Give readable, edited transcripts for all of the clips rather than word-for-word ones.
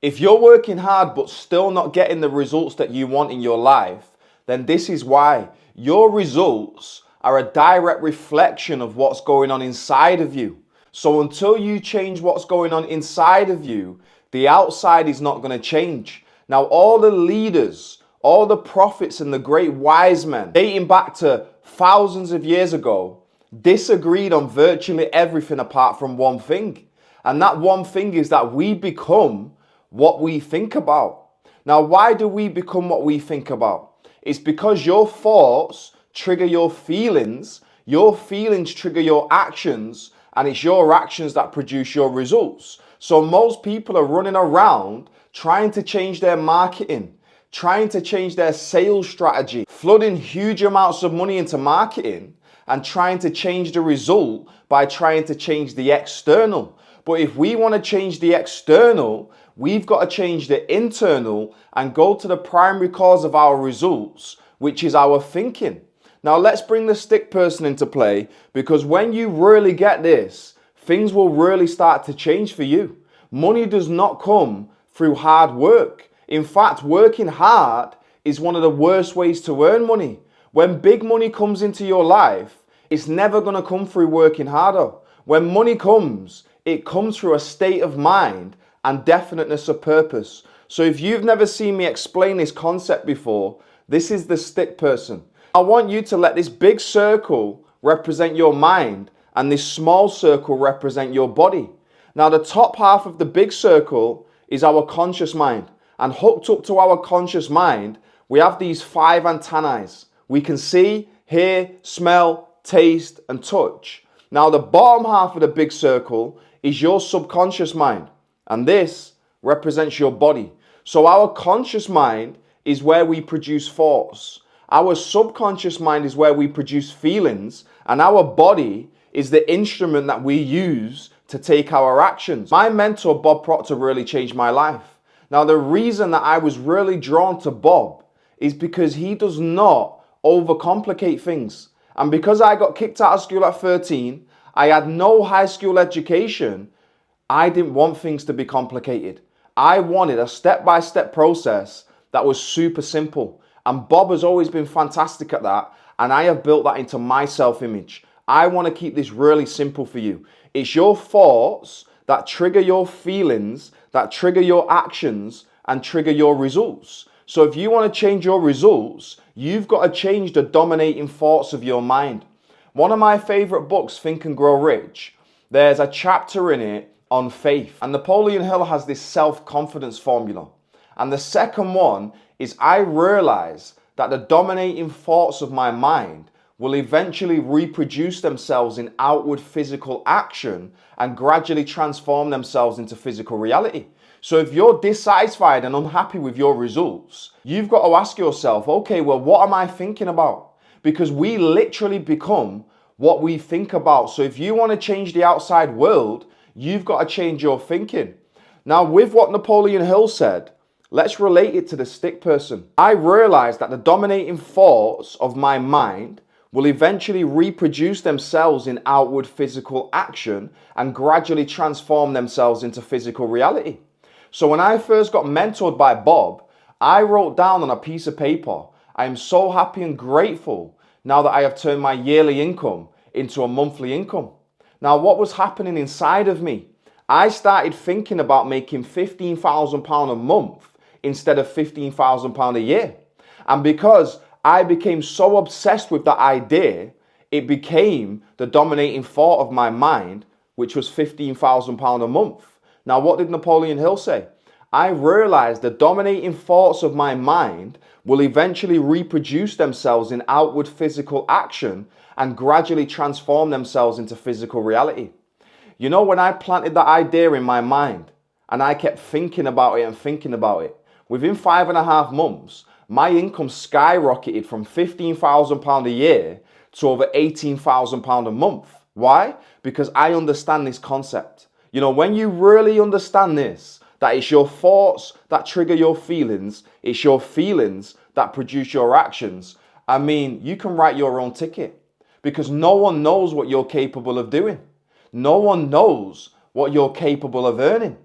If you're working hard but still not getting the results that you want in your life, then this is why. Your results are a direct reflection of what's going on inside of you. So until you change what's going on inside of you, the outside is not going to change. Now, all the leaders, all the prophets and the great wise men, dating back to thousands of years ago, disagreed on virtually everything apart from one thing. And that one thing is that we become what we think about. Now, why do we become what we think about? It's because your thoughts trigger your feelings trigger your actions, and it's your actions that produce your results. So most people are running around trying to change their marketing, trying to change their sales strategy, flooding huge amounts of money into marketing and trying to change the result by trying to change the external. But if we want to change the external, we've got to change the internal and go to the primary cause of our results, which is our thinking. Now let's bring the stick person into play, because when you really get this, things will really start to change for you. Money does not come through hard work. In fact, working hard is one of the worst ways to earn money. When big money comes into your life, it's never going to come through working harder. When money comes, it comes through a state of mind and definiteness of purpose. So if you've never seen me explain this concept before, this is the stick person. I want you to let this big circle represent your mind and this small circle represent your body. Now the top half of the big circle is our conscious mind, and hooked up to our conscious mind, we have these 5 antennae. We can see, hear, smell, taste, and touch. Now the bottom half of the big circle is your subconscious mind, and this represents your body. So our conscious mind is where we produce thoughts. Our subconscious mind is where we produce feelings, and our body is the instrument that we use to take our actions. My mentor, Bob Proctor, really changed my life. Now, the reason that I was really drawn to Bob is because he does not overcomplicate things. And because I got kicked out of school at 13, I had no high school education, I didn't want things to be complicated. I wanted a step-by-step process that was super simple. And Bob has always been fantastic at that. And I have built that into my self-image. I want to keep this really simple for you. It's your thoughts that trigger your feelings, that trigger your actions, and trigger your results. So if you want to change your results, you've got to change the dominating thoughts of your mind. One of my favorite books, Think and Grow Rich, there's a chapter in it on faith. And Napoleon Hill has this self-confidence formula. And the second one is I realize that the dominating thoughts of my mind will eventually reproduce themselves in outward physical action and gradually transform themselves into physical reality. So if you're dissatisfied and unhappy with your results, you've got to ask yourself, okay, well, what am I thinking about? Because we literally become what we think about. So if you want to change the outside world, you've got to change your thinking. Now, with what Napoleon Hill said, let's relate it to the stick person. I realized that the dominating thoughts of my mind will eventually reproduce themselves in outward physical action and gradually transform themselves into physical reality. So when I first got mentored by Bob, I wrote down on a piece of paper, I am so happy and grateful now that I have turned my yearly income into a monthly income. Now, what was happening inside of me? I started thinking about making £15,000 a month instead of £15,000 a year. And because I became so obsessed with that idea, it became the dominating thought of my mind, which was £15,000 a month. Now, what did Napoleon Hill say? I realized the dominating thoughts of my mind will eventually reproduce themselves in outward physical action and gradually transform themselves into physical reality. You know, when I planted that idea in my mind and I kept thinking about it and thinking about it, within 5.5 months, my income skyrocketed from £15,000 a year to over £18,000 a month. Why? Because I understand this concept. You know, when you really understand this, that it's your thoughts that trigger your feelings, it's your feelings that produce your actions. I mean, you can write your own ticket because no one knows what you're capable of doing. No one knows what you're capable of earning.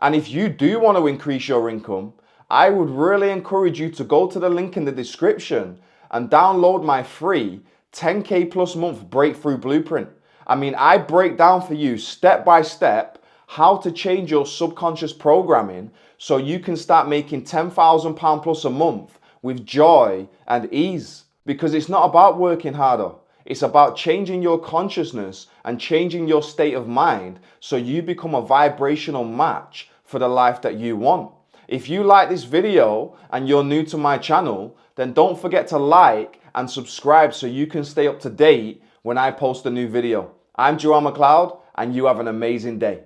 And if you do want to increase your income, I would really encourage you to go to the link in the description and download my free 10K plus month breakthrough blueprint. I mean, I break down for you step by step how to change your subconscious programming so you can start making £10,000 plus a month with joy and ease. Because it's not about working harder. It's about changing your consciousness and changing your state of mind so you become a vibrational match for the life that you want. If you like this video and you're new to my channel, then don't forget to like and subscribe so you can stay up to date when I post a new video. I'm Mccleoud, and you have an amazing day.